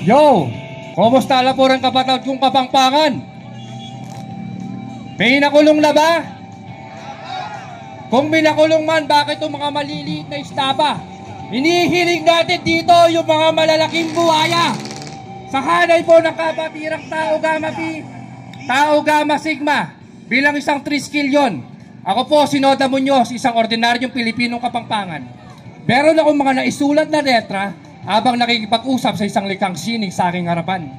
Yo! Kumusta na po rin kapatid kong Kapampangan? May nakulong na ba? Kung may nakulong man, bakit itong mga maliliit na istapa? Hinihiling natin dito yung mga malalaking buhaya. Sa hanay po ng kabatirang Tau Gamma Pi, Tau Gamma Sigma, bilang isang triskilyon. Ako po, Sinoda Muñoz, isang ordinaryong Pilipinong Kapampangan. Meron akong mga naisulat na letra habang nakikipag-usap sa isang likhang sining sa aking harapan.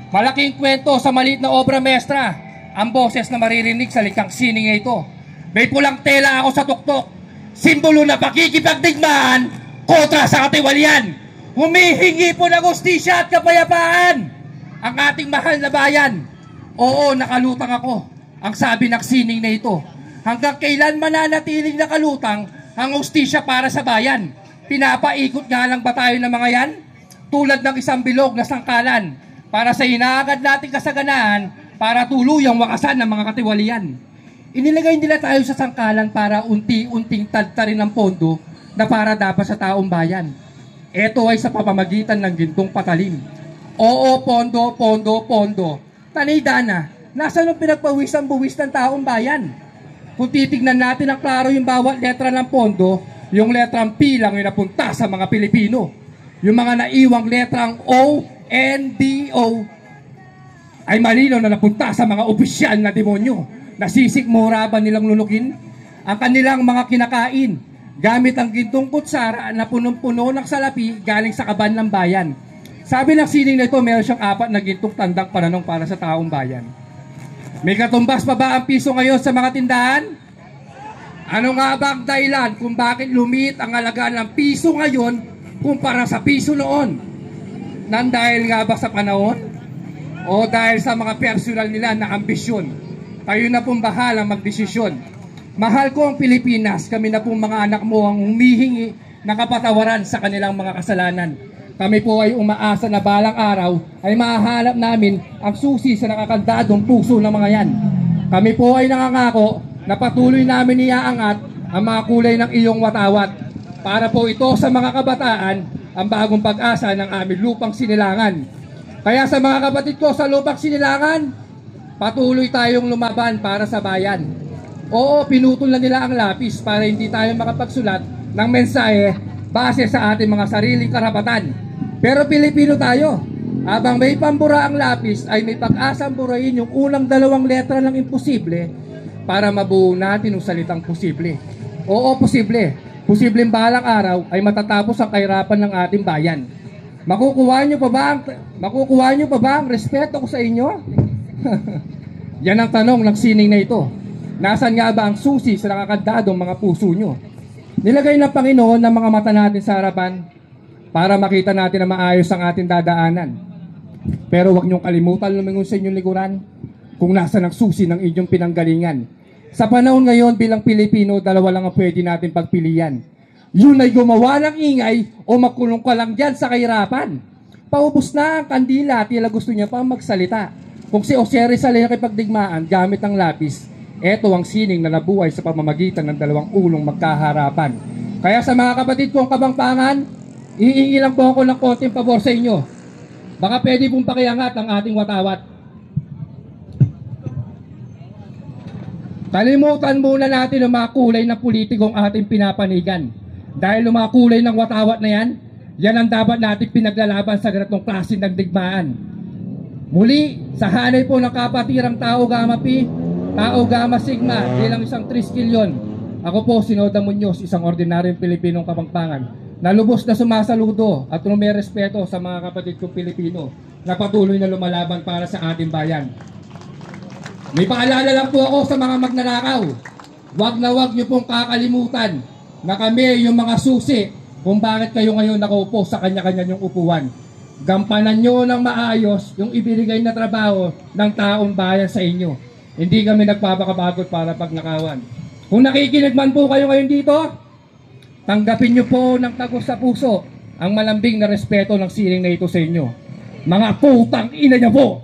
Malaking kwento sa maliit na obra mestra ang boses na maririnig sa likhang sining ito. May pulang tela ako sa tuktok, simbolo na pakikipagdigmaan kontra sa katiwalian. Humihingi po ng hustisya at kapayapaan ang ating mahal na bayan. Oo, nakalutang ako, ang sabi ng sining na ito. Hanggang kailan mananatiling nakalutang ang hustisya para sa bayan? Pinapaikot nga lang ba tayo ng mga yan? Tulad ng isang bilog na sangkalan para sa inaagad nating kasaganaan para tuluyang wakasan ng mga katiwalian. Inilagay nila tayo sa sangkalan para unti-unting tadtarin ang pondo na para dapat sa taong bayan. Ito ay sa pamamagitan ng gintong patalim. Oo, pondo, pondo, pondo. Tanida na, nasaan ang pinagpawisan-buwis ng taong bayan? Kung titignan natin ang klaro yung bawat letra ng pondo, yung letrang P lang yung napunta sa mga Pilipino. Yung mga naiwang letrang O, N, D, O ay malinaw na napunta sa mga opisyal na demonyo. Nasisikmura ba nilang lulukin ang kanilang mga kinakain gamit ang gintong kutsara na punong-puno ng salapi galing sa kaban ng bayan. Sabi ng sining na ito, meron siyang 4 na gintong tandang pananong para sa taong bayan. May katumbas pa ba ang piso ngayon sa mga tindahan? Ano nga ba ang dahilan kung bakit lumiit ang halaga ng piso ngayon kumpara sa piso noon? Nang dahil nga ba sa panahon? O dahil sa mga personal nila na ambisyon? Kayo na pong bahalang magdesisyon. Mahal ko ang Pilipinas, kami na pong mga anak mo ang humihingi ng kapatawaran sa kanilang mga kasalanan. Kami po ay umaasa na balang araw ay mahahanap namin ang susi sa nakakandadong puso ng mga yan. Kami po ay nangangako na patuloy namin iaangat ang mga kulay ng iyong watawat para po ito sa mga kabataan ang bagong pag-asa ng aming lupang sinilangan. Kaya sa mga kapatid ko sa lupang sinilangan, patuloy tayong lumaban para sa bayan. Oo, pinutol na nila ang lapis para hindi tayo makapagsulat ng mensahe base sa ating mga sariling karapatan. Pero Pilipino tayo. Habang may pambura ang lapis, ay may pag-asang burahin yung unang 2 letra ng imposible para mabuo natin yung salitang posible. Oo, posible. Posibleng balang araw ay matatapos ang kahirapan ng ating bayan. Makukuha nyo pa ba ang respeto ko sa inyo? Yan ang tanong ng sining na ito. Nasaan nga ba ang susi sa nakakandadong mga puso nyo? Nilagay ng Panginoon ng mga mata natin sa harapan para makita natin na maayos ang ating dadaanan. Pero huwag niyong kalimutan lumingon sa inyong likuran kung nasaan ang susi ng inyong pinanggalingan. Sa panahon ngayon bilang Pilipino, 2 lang ang pwede natin pagpilian. Yun ay gumawa ng ingay o magkulong ka lang dyan sa kahirapan. Paubos na ang kandila, tila gusto niya pa magsalita. Kung si Jose Rizal ay nakipagdigmaan gamit ang lapis, eto ang sining na nabuhay sa pamamagitan ng 2 ulong magkaharapan. Kaya sa mga kapatid kong Kapampangan, iingi lang po ako ng konting pabor sa inyo. Baka pwede pong pakiangat ang ating watawat. Kalimutan muna natin ang mga kulay na politikong ating pinapanigan. Dahil ang mga kulay ng watawat na yan, yan ang dapat natin pinaglalaban sa ganitong klase ng digmaan. Muli, sa hanay po ng kabatirang Tau Gamma Pi, Tau Gamma Sigma bilang isang triskilyon. Ako po, Sinoda Muñoz, isang ordinaryong Pilipinong Kapampangan na lubos na sumasaludo at may respeto sa mga kapatid kong Pilipino na patuloy na lumalaban para sa ating bayan. May paalala lang po ako sa mga magnanakaw. Wag na wag niyo pong kakalimutan na kami yung mga susi kung bakit kayo ngayon nakaupo sa kanya-kanya niyong upuan. Gampanan nyo ng maayos yung ibinigay na trabaho ng taong bayan sa inyo. Hindi kami nagpapakabagot para pagnakawan. Kung nakikinig man po kayo ngayon dito, tanggapin nyo po ng tagos sa puso ang malambing na respeto ng sining na ito sa inyo. Mga putang ina niya po!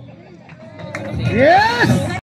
Yes!